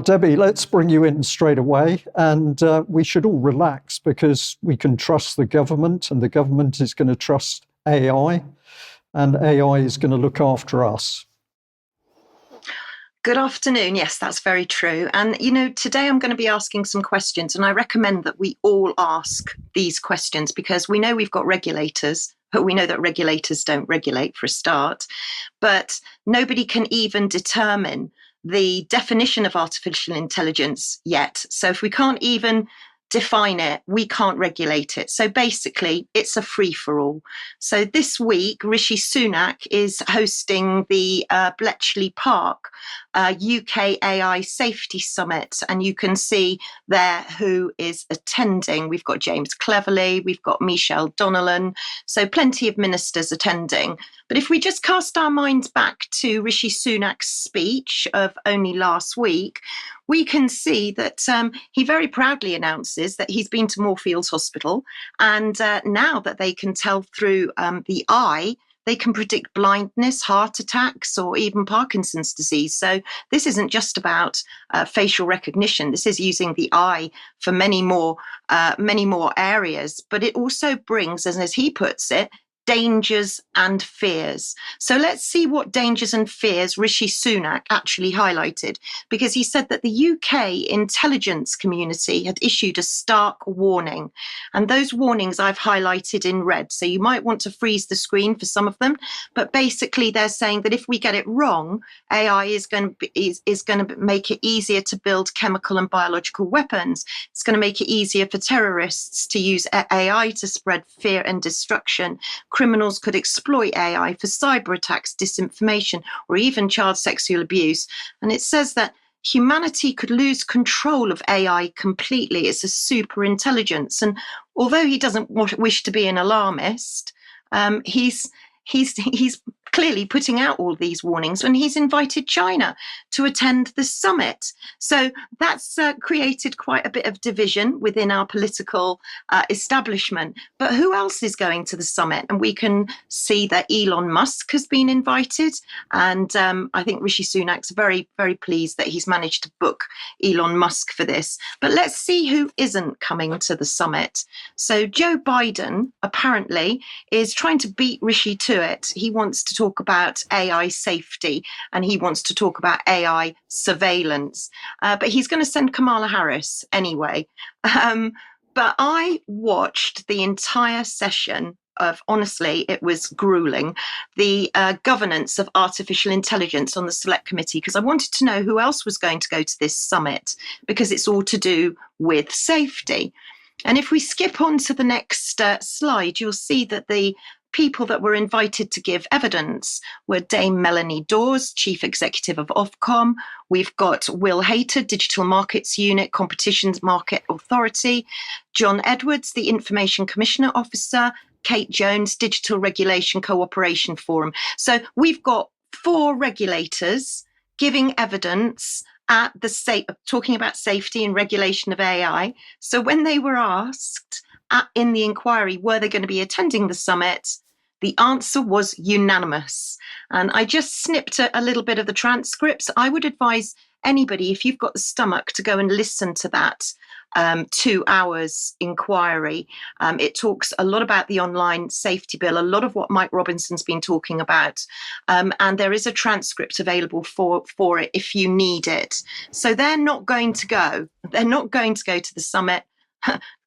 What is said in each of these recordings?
Debbie, let's bring you in straight away. And we should all relax because we can trust the government and the government is going to trust AI and AI is going to look after us. Good afternoon. Yes, that's very true. And, today I'm going to be asking some questions, and I recommend that we all ask these questions because we know we've got regulators, but we know that regulators don't regulate for a start. But nobody can even determine the definition of artificial intelligence yet. So if we can't even define it, we can't regulate it. So basically, it's a free-for-all. So this week, Rishi Sunak is hosting the Bletchley Park UK AI Safety Summit, and you can see there who is attending. We've got James Cleverly, we've got Michelle Donnellan, so plenty of ministers attending. But if we just cast our minds back to Rishi Sunak's speech of only last week, we can see that he very proudly announces that he's been to Moorfields Hospital, and now that they can tell through the eye, they can predict blindness, heart attacks, or even Parkinson's disease. So this isn't just about facial recognition. This is using the eye for many more areas. But it also brings, as he puts it, dangers and fears. So let's see what dangers and fears Rishi Sunak actually highlighted, because he said that the UK intelligence community had issued a stark warning. And those warnings I've highlighted in red. So you might want to freeze the screen for some of them. But basically, they're saying that if we get it wrong, AI is going to make it easier to build chemical and biological weapons. It's going to make it easier for terrorists to use AI to spread fear and destruction. Criminals could exploit AI for cyber attacks, disinformation, or even child sexual abuse. And it says that humanity could lose control of AI completely. It's a super intelligence. And although he doesn't wish to be an alarmist, he's clearly putting out all these warnings, and he's invited China to attend the summit. So that's created quite a bit of division within our political establishment. But who else is going to the summit? And we can see that Elon Musk has been invited. And I think Rishi Sunak's very, very pleased that he's managed to book Elon Musk for this. But let's see who isn't coming to the summit. So Joe Biden apparently is trying to beat Rishi to it. He wants to talk about AI safety and he wants to talk about AI surveillance. But he's going to send Kamala Harris anyway. But I watched the entire session of, honestly, it was grueling, the governance of artificial intelligence on the select committee, because I wanted to know who else was going to go to this summit, because it's all to do with safety. And if we skip on to the next slide, you'll see that the people that were invited to give evidence were Dame Melanie Dawes, Chief Executive of Ofcom. We've got Will Hayter, Digital Markets Unit, Competitions Market Authority, John Edwards, the Information Commissioner Officer, Kate Jones, Digital Regulation Cooperation Forum. So we've got 4 regulators giving evidence at the talking about safety and regulation of AI. So when they were asked in the inquiry, were they going to be attending the summit? The answer was unanimous. And I just snipped a little bit of the transcripts. I would advise anybody, if you've got the stomach, to go and listen to that 2 hours inquiry. It talks a lot about the online safety bill, a lot of what Mike Robinson's been talking about. And there is a transcript available for it if you need it. So they're not going to go. They're not going to go to the summit.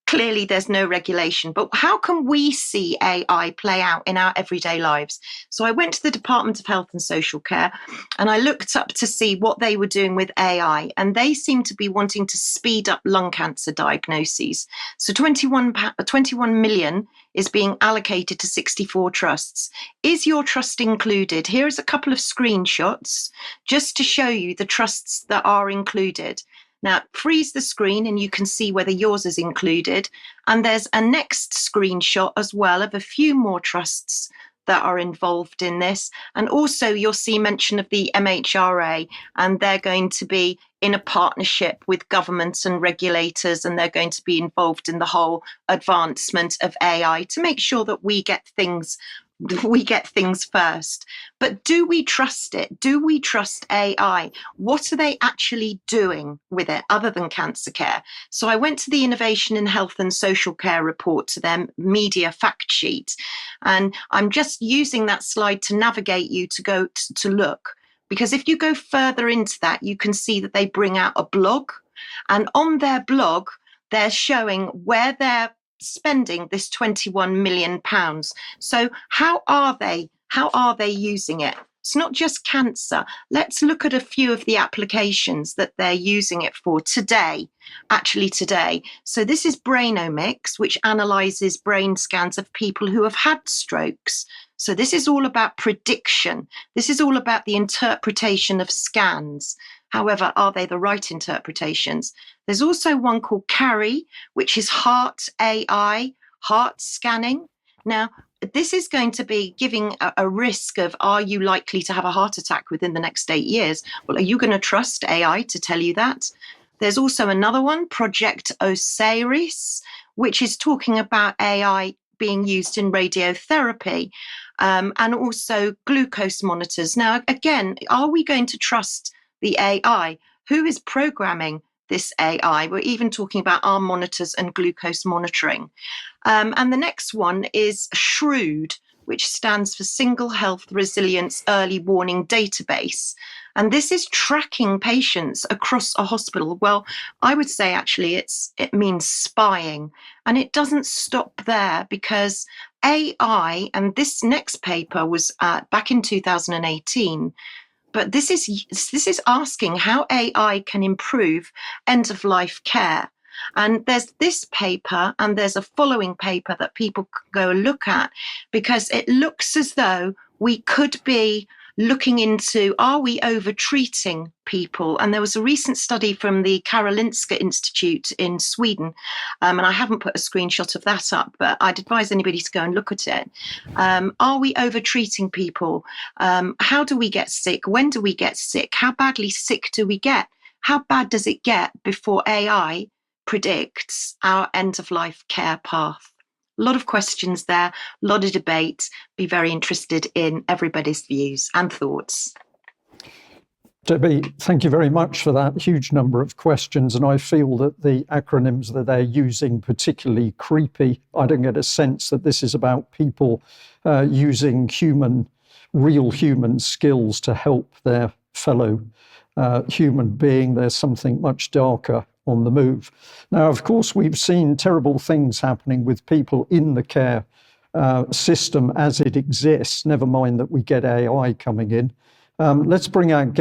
Clearly, there's no regulation, but how can we see AI play out in our everyday lives? So I went to the Department of Health and Social Care and I looked up to see what they were doing with AI, and they seem to be wanting to speed up lung cancer diagnoses. So 21 million is being allocated to 64 trusts. Is your trust included? Here is a couple of screenshots just to show you the trusts that are included. Now, freeze the screen and you can see whether yours is included. And there's a next screenshot as well of a few more trusts that are involved in this. And also you'll see mention of the MHRA, and they're going to be in a partnership with governments and regulators, and they're going to be involved in the whole advancement of AI to make sure that we get things we get things first. But do we trust it? Do we trust AI? What are they actually doing with it other than cancer care? So I went to the Innovation in Health and Social Care report, to their media fact sheet, and I'm just using that slide to navigate you to go to look. Because if you go further into that, you can see that they bring out a blog, and on their blog, they're showing where they're spending this £21 million. So how are they using it? It's not just cancer. Let's look at a few of the applications that they're using it for today. So this is Brainomics, which analyzes brain scans of people who have had strokes. So this is all about prediction. This is all about the interpretation of scans. However, are they the right interpretations? There's also one called Carrie, which is heart AI, heart scanning. Now, this is going to be giving a risk of, are you likely to have a heart attack within the next 8 years? Well, are you going to trust AI to tell you that? There's also another one, Project Osiris, which is talking about AI being used in radiotherapy, and also glucose monitors. Now, again, are we going to trust the AI? Who is programming this AI? We're even talking about arm monitors and glucose monitoring. And the next one is SHREWD, which stands for Single Health Resilience Early Warning Database. And this is tracking patients across a hospital. Well, I would say actually it means spying. And it doesn't stop there, because AI, and this next paper was back in 2018, but this is asking how AI can improve end-of-life care. And there's this paper and there's a following paper that people can go look at, because it looks as though we could be looking into, are we over-treating people? And there was a recent study from the Karolinska Institute in Sweden, and I haven't put a screenshot of that up, but I'd advise anybody to go and look at it. Are we over-treating people? How do we get sick? When do we get sick? How badly sick do we get? How bad does it get before AI predicts our end-of-life care path? A lot of questions there, a lot of debate. Be very interested in everybody's views and thoughts. Debbie, thank you very much for that huge number of questions. And I feel that the acronyms that they're using particularly creepy. I don't get a sense that this is about people using real human skills to help their fellow human being. There's something much darker on the move. Now, of course, we've seen terrible things happening with people in the care system as it exists, never mind that we get AI coming in. Let's bring our